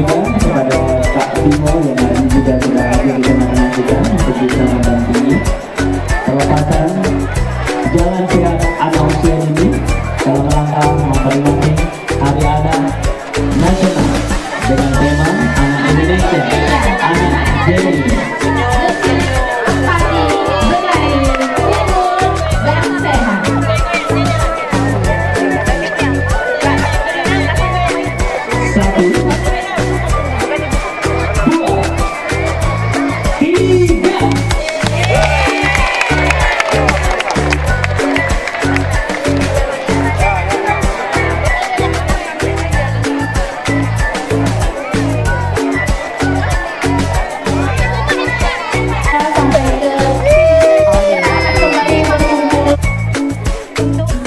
juga kepada Kak Bimo yang tadi juga sudah hadir di tengah-tengah kita untuk bisa mendampingi pelepasan jalan sehat anak usia ini dalam rangka memperingati Hari Anak Nasional dengan tema Anak Indonesia, Anak Genius.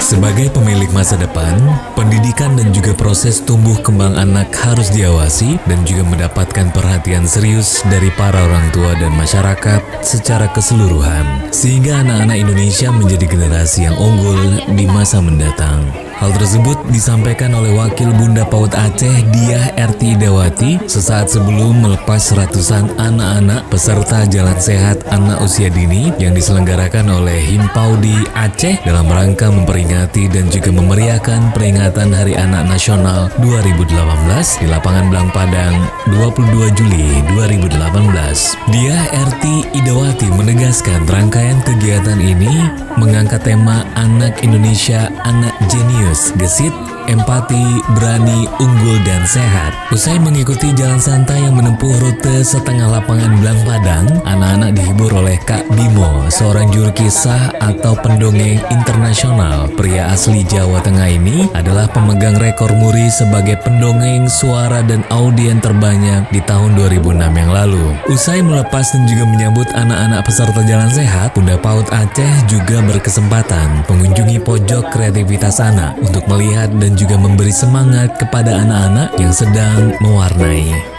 Sebagai pemilik masa depan, pendidikan dan juga proses tumbuh kembang anak harus diawasi dan juga mendapatkan perhatian serius dari para orang tua dan masyarakat secara keseluruhan, sehingga anak-anak Indonesia menjadi generasi yang unggul di masa mendatang. Hal tersebut disampaikan oleh Wakil Bunda PAUD Aceh Diah RT Idawati sesaat sebelum melepas ratusan anak-anak peserta Jalan Sehat Anak Usia Dini yang diselenggarakan oleh Himpaudi Aceh dalam rangka memperingati dan juga memeriahkan peringatan Hari Anak Nasional 2018 di Lapangan Blang Padang 22 Juli 2018. Diah RT Idawati menegaskan rangkaian kegiatan ini mengangkat tema Anak Indonesia, Anak Genius, gesit, empati, berani, unggul, dan sehat. Usai mengikuti jalan santai yang menempuh rute setengah lapangan Blang Padang, anak-anak dihibur oleh Kak Bimo, seorang juru kisah atau pendongeng internasional. Pria asli Jawa Tengah ini adalah pemegang rekor muri sebagai pendongeng suara dan audien terbanyak di tahun 2006 yang lalu. Usai melepas dan juga menyambut anak-anak peserta Jalan Sehat, Bunda PAUD Aceh juga berkesempatan mengunjungi pojok kreativitas anak untuk melihat dan juga memberi semangat kepada anak-anak yang sedang mewarnai.